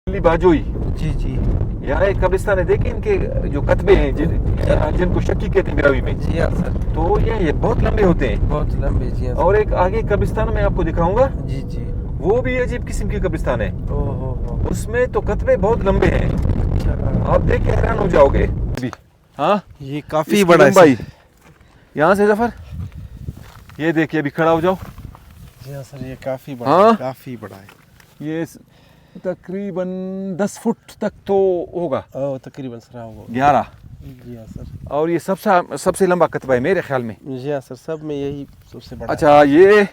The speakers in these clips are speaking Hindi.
बाजोई। जी जी यहाँ एक कब्रिस्तान है, देखिए इनके जो कतबे हैं जिनको शक्की कहते हैं बिरावी में। जी हाँ सर, तो ये बहुत लंबे होते हैं। बहुत लंबे। जी हाँ और एक आगे कब्रिस्तान में आपको दिखाऊंगा, जी जी। वो भी अजीब किस्म की कब्रिस्तान है। ओहो, उसमें तो कतबे बहुत लंबे हैं, अच्छा। आप देख के हैरान हो जाओगे। हाँ, ये काफी इसकी बड़ा है लंबाई सर। यहाँ से जफर, ये देखिए, अभी खड़ा हो जाओ। जी हाँ सर, ये काफी बड़ा हाँ? है, काफी बड़ा है। ये तकरीबन 10 फुट तक तो होगा, ओह, तकरीबन सर होगा 11। जी हाँ सर। और ये सबसे लंबा कतबा है मेरे ख्याल में। जी हाँ सर, सब में यही सबसे बड़ा अच्छा, ये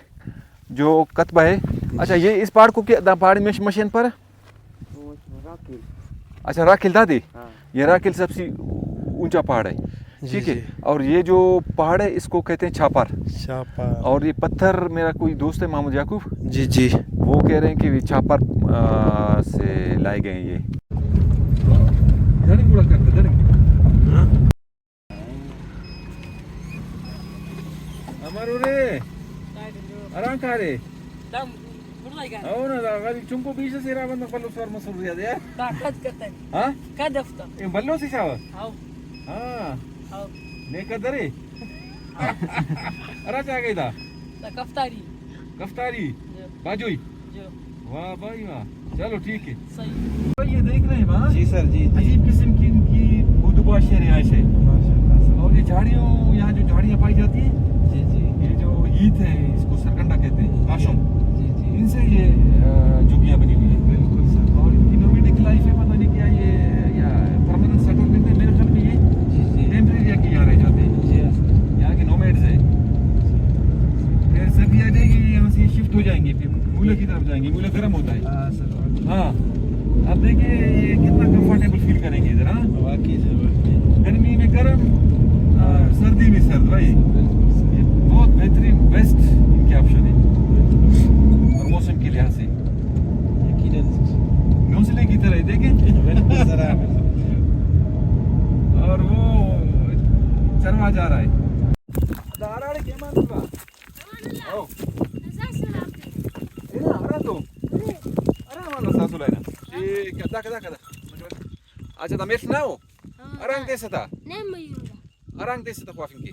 जो कतबा है, अच्छा ये इस पहाड़ को क्या पहाड़ में मशीन पर, अच्छा राखिल दादी, ये राखिल सबसे ऊंचा पहाड़ है, ठीक है। और ये जो पहाड़ है इसको कहते हैं छापर। छापर। और ये पत्थर, मेरा कोई दोस्त है मोहम्मद याकूब, जी जी, वो कह रहे हैं कि छापर से लाए गए हैं ये। అవునా అది చుంకు బీసేసి రాబంద పళ్ళు స్వర్మ సుర్రి అదే హా ఏ బల్లో సిసావ హా నే కదరే अरा क्या गई था कफ्तारी बाजोई। वाह भाई वाह, चलो ठीक है। तो ये देख रहे हैं वहाँ, जी सर, जी जी। अजीब किस्म की इनकी बुदुबाशी रिहाइश है। और ये झाड़ियों, यहाँ जो झाड़ियाँ पाई जाती है, जी जी, ये जो ईद है इसको सरकंडा कहते हैं, काशम, जी जी, इनसे ये झुग्गियाँ बनी हुई है। बिल्कुल सर। और इनकी नोमेडिक लाइफ है, पता नहीं क्या ये या परमानेंट सेटलमेंट है, मेरे ख्याल में ये जी जी, टेम्परेरी यहाँ के यहाँ रह जाते हैं। जी हाँ सर। यहाँ के नोमैड्स हैं। फिर सर्दी आ जाएगी, यहाँ से शिफ्ट हो जाएंगे, फिर मूला की तरफ जाएंगे। मूला गर्म होता है। हाँ सर, हाँ, अब देखिए ये कितना कंफर्टेबल फील करेंगे इधर। हाँ, वाकई सर, वाकई। गर्मी में गर्म, सर्दी में सर्द भाई। बिल्कुल सर, ये बहुत बेहतरीन, बेस्ट इनके ऑप्शन है और मौसम के लिहाज से यकीनन सर। घोंसले की तरह है, देखें। बिल्कुल सर, हाँ, बिल्कुल। और वो चरवा जा रहा है। दाराड़ के मान लूँगा। ओ, ये हरा तो, अरे वाला सासुला है ना। ये कदा कदा कदा। अच्छा, तो मेरे नाउ, अरंग कैसा था? अरंग कैसा था ख्वाफिंग की?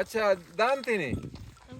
अच्छा दान तेने.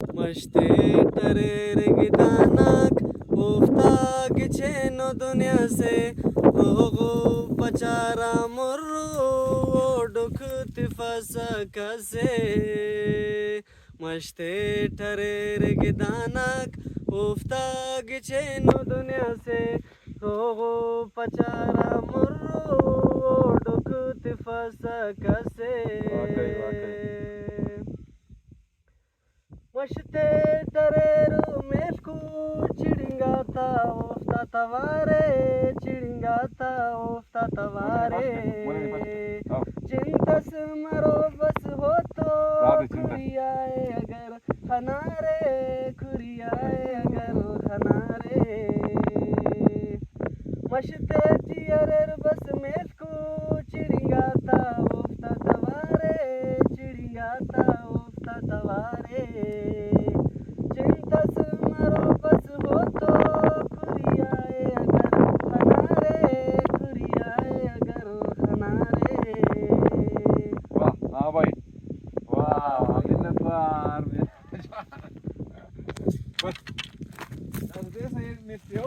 मस्ते टरेरे गिदानक उफ्ता गिछेनो दुनिया से रोगो पचारा मुर्रो डुख तिफसा कसे मस्ते टरेरे गिदानक उफ्ता गिछेनो दुनिया से रोगो पचारा मुर्रो डुख तिफसा कसे मस्ते टरेरू मेलकू चिड़िंगाता ओफ्ता तवारे चिड़िंगाता ओफ्ता तवारे चिंतस मरो बस हो तो खुरियाए अगर हनारे खुरियाए अगर हनारे मस्ते चियरेर बस मेलकू चिड़िंगाता ओफ्ता तवारे चिड़िंगाता ओफ्ता तवारे चिंतस मरो बस हो तो खुरियाए अगर हनारे खुरियाए अगर हनारे। वाह हाँ भाई, वाह मिन्नत बार बस आज दे सही मिस्टी हो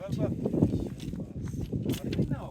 बस बस मिन्ना हो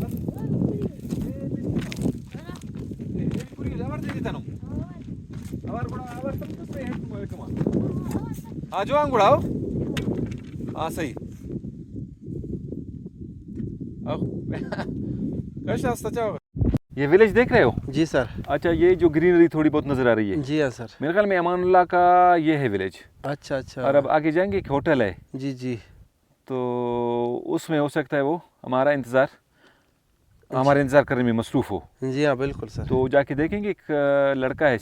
बस ये पूरी लवर दे देता हूँ अवर बड़ा अवर सब तो सही है तुम कमा आ जाओ अंगुड़ा हो हाँ सही आओ कैसा रास्ता चाहो ये विलेज देख रहे हो? जी सर। अच्छा, ये जो ग्रीनरी थोड़ी बहुत नजर आ रही है, जी हाँ सर। मेरे ख्याल में अमानुल्लाह का ये है विलेज। अच्छा अच्छा। और अब आगे जाएंगे, एक होटल है, जी जी। तो उसमें हो सकता है वो हमारे इंतज़ार करने में मसरूफ़ हो। जी हाँ बिल्कुल सर। तो जाके देखेंगे। एक लड़का है,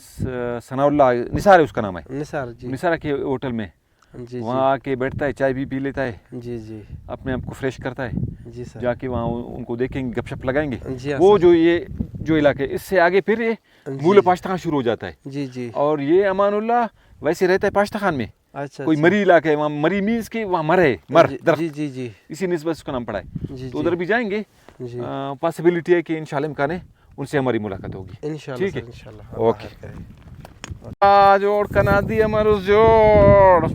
सनाउल्लाह, निसार है उसका नाम है, निसार जी। निसार के होटल में जी वहाँ आके बैठता है, चाय भी पी लेता है, जी जी अपने आप को फ्रेश करता है। जी सर। जाके वहाँ उनको देखेंगे, गपशप लगाएंगे। जी हाँ वो सर। जो इलाके, इससे आगे फिर ये जी। मूल पाश्तखान शुरू हो जाता है। जी जी। और ये अमानुल्लाह वैसे रहता है पाश्तखान में। अच्छा। कोई मरी इलाका है, वहाँ मरी मीन्स के वहाँ मर दरख्त, जी जी जी। इसी निस्बत उसका नाम पड़ा है। जी तो उधर भी जाएंगे, जी। पॉसिबिलिटी है कि इंशाल्लाह इम्कान है उनसे हमारी मुलाकात होगी। इंशाल्लाह ठीक है, सर, इंशाल्लाह। ओके। जोड़ कना दी हमारे जोड़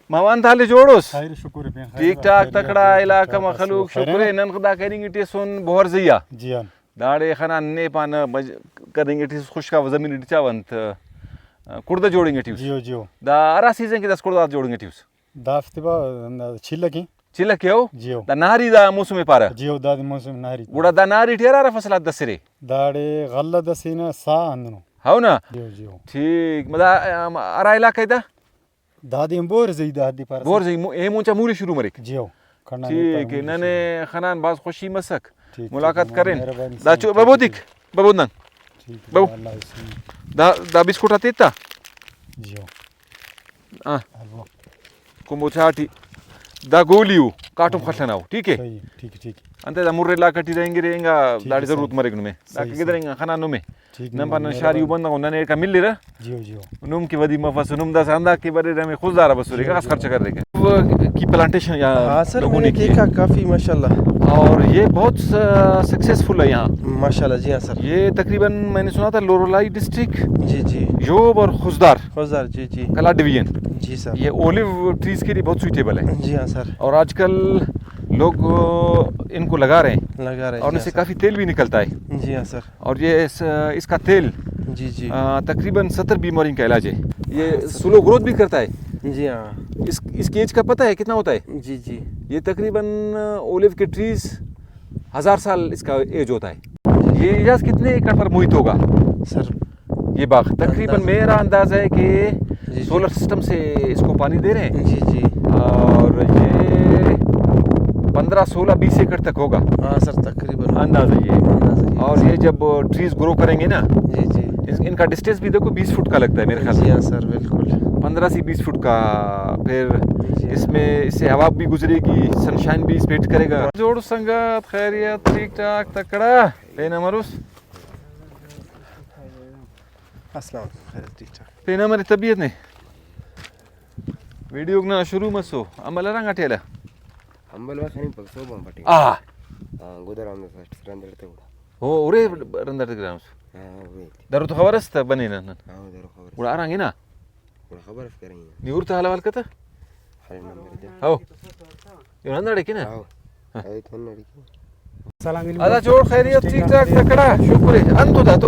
मामान थाले जोड़ोस खैर शुक्र है। ठीक ठाक तकड़ा इलाका मखलूक शुक्र है। नन खुदा करेंगे टी सुन बोहर जइया जी हाँ। दाड़े खना ने पान करेंगे टी खुशका जमीन डिचावंत कुर्दा जोड़ेंगे टी जियो जियो दा अरा सीजन की 10 कुर्दा जोड़ेंगे टी दाफ्तिबा छिल्लकी चिल्ला क्यों जियो दा नारी दा मौसम में पारा जियो दादी मौसम नारी गुड़ा दा नारी ठेरा फसला दसरे दाड़े गल्ला दसीना सा अंदनो हाउ ना जियो जियो ठीक मदा अरा इलाका दा दादी बोर जई दादी पर बोर जई ए मुंचा मूली शुरू मरिक जियो करना ठीक है। नने खनान बाज खुशी मसक ठीक, मुलाकात ठीक, करें मेहरबानी दा से, चो ठीक, बबोदिक बबोदन ठीक है, बाबू। अल्लाह इसमें दा बिस्कुट आतेता जियो हां हलवा कुमुचाटी दा गोलियो काटो खटनाओ ठीक है। सही ठीक ठीक अंते दा मुर्रे ला कटी रहेंगे ठीक दाड़ी है, जरूरत सही। मरेग में दा सही, किदरेंगे खनानो में ठीक नंबर मेहरबानी। नशारी बंदा को नने का मिल ले रहा जियो जियो नुम की वदी मफस नुम दा सांदा के बारे में खुशदारा बसुरेगा खास खर्च कर देगा की प्लांटेशन यहाँ हाँ सर, लोगों मैंने ने की देखा काफ़ी माशाल्लाह। और ये बहुत सक्सेसफुल है यहाँ। माशाल्लाह जी हाँ सर। ये तकरीबन मैंने सुना था लोरोलाई डिस्ट्रिक्ट, जी जी। योब और खुशदार खुशदार जी जी। कला डिवीजन, जी सर। ये ओलिव ट्रीज के लिए बहुत सूटेबल है। जी हाँ सर। और आजकल लोग इनको लगा रहे हैं लगा रहे हैं। और जी इनसे हाँ काफ़ी तेल भी निकलता है। सर। जी हाँ सर। और ये इसका तेल जी जी। तकरीबन 70 बीमारियों का इलाज है। ये स्लो ग्रोथ भी करता है। जी हाँ। इसकी एज का पता है कितना होता है? जी जी। ये तकरीबन ओलिव के ट्रीज 1000 साल इसका एज होता है। ये इजाज कितने एकड़ पर मुहित होगा सर ये बाग? तकरीबन मेरा अंदाज़ा है कि जी। सोलर सिस्टम से इसको पानी दे रहे हैं। जी जी। और ये 15, 16, 20 एकड़ तक होगा हाँ सर तकरीबन अंदाज़ा ये। अंदाज़ा ये। और ये जब ट्रीज ग्रो करेंगे ना, जी जी। इनका डिस्टेंस भी देखो 20 फुट का लगता है मेरे ख्याल जी से, हाँ सर बिल्कुल। 15 से 20 फुट का। फिर जी। इसमें इससे हवा भी गुजरेगी, सनशाइन भी स्पेट करेगा। जोड़ संगत खैरियत ठीक ठाक तकड़ा लेना मरुस अस्सलाम खैर ठीक ठाक। लेना हमारी तबीयत ने वीडियो ना शुरू मत सो अमल रंग अटेला अंबल वासनी पक्सो बंपटी आ गोदर आमने फर्स्ट रंदरते उडा हो ओरे रंदर ग्राम्स वे दारू तो खबर असता बने ना दरो खबर उड़ा आरांगे ना उडा खबर करेंगे निवृत्त हलवाल कता हल नंबर दे हो यो नंदड़े की ना आओ आई तो नड़ी आदा जोड़ खैरियत ठीक ठाक तकड़ा शुक्र है अंतो दा तो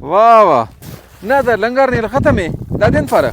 वाह वाह ना da लंगार नहीं खत्म है da दिन फारा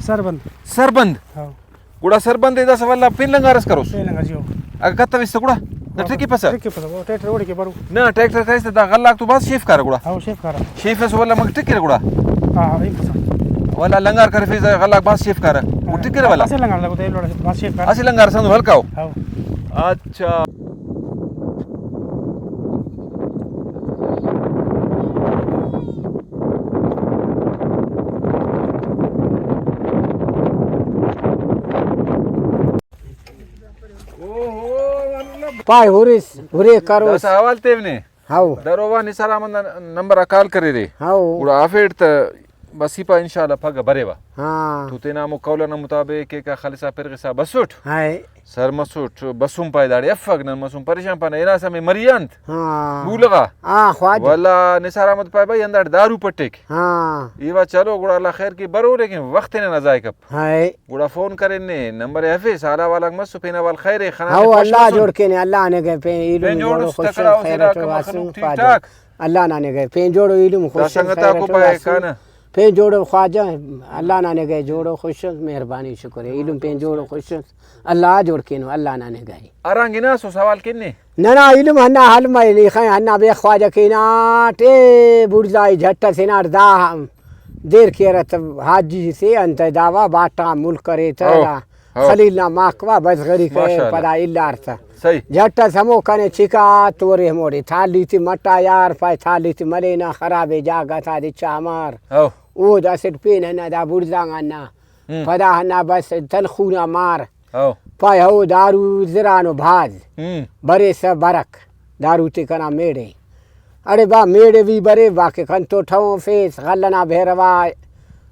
सरबंद सरबंद हां गुड़ा सरबंद इदा सवाला पिन लंगारस करोस से लंगा जियो अगर कत्ता विस्त गुड़ा ना ट्रिकी पसा ट्रिक पसा वो ट्रैक्टर ओड़ी के बारू ना ट्रैक्टर काइस दा गल्ला तो बस शेफ कर गुड़ा हां शेफ करा शेफ है वाला मग टिकर गुड़ा हां हां पसा वाला लंगार कर फिर गल्ला बस शेफ कर वो टिकर वाला ऐसे लंगा लगो ते लोड़ा बस शेफ करा असली लंगार संदो हल्काओ हां अच्छा पाय हुरीस हुरी करो दस हवाल तेवने हाउ दरोवा निसारा मन नंबर अकाल करे रे हाउ उड़ा आफेट त बसी पा इंशाल्लाह पग बरेवा हाँ तू तेना मुकौलना मुताबिक के का खालिसा फिरगिसा बसुट है सर मसूट बसुम पायदाड़ी अफग न मसूम परेशान पाने एना समय मरियंत हाँ बूलगा हाँ ख्वाजा वला निसार अहमद पाए भाई अंदर दारू पटेक हाँ ईवा चलो गुड़ा अल्लाह खैर की बरो लेकिन वक्त ने ना जाए कब है गुड़ा फोन करे ने नंबर है साला वाला मसु पेना वाल खैर खाना हाँ अल्लाह जोड़ के ने अल्लाह ने गए पे इल्म पेन जोड़ जोड़ो खुश तकराओ सिरा खैरत का वासु मखलूक ठीक पाजो ठाक अल्लाह ना ने गए पे जोड़ो इल्म खुश संगता को पाए खाना पे जोड़ो ख्वाजा अल्लाह ना ने गए जोड़ो खुश मेहरबानी शुक्र है इल्म पे जोड़ो खुश अल्लाह जोड़ के नो अल्लाह ना ने गए अरंगी ना सो सवाल किन्ने ना इल्म हन्ना हल में नहीं खाए हन्ना बे ख्वाजा के ना टे बुढ़ाई झट्टा से ना दा देर के रत हाजी से अंत दावा बाटा मुल्क करे तला खलील ना माकवा बस गरी के पदा इल्लार था सही झट्टा समो कने चिका तोरे मोड़े थाली थी मट्टा यार पाए थाली थी मरे ना खराबे जागा था दिच्छा हमार ओ ओ दासिट पेन हन्ना दा बुढ़ांगा ना पदा हन्ना बस तलखूना मार ओ पाए हो दारू जरानो भाज बरे से बरक दारू ते कना मेड़े अरे बा मेड़े भी बरे बाके कंतो ठो फेस गलना भेरवा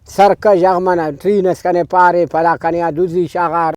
सरक जगमना ट्रीनस कने पारे पदा कने दूसरी शागार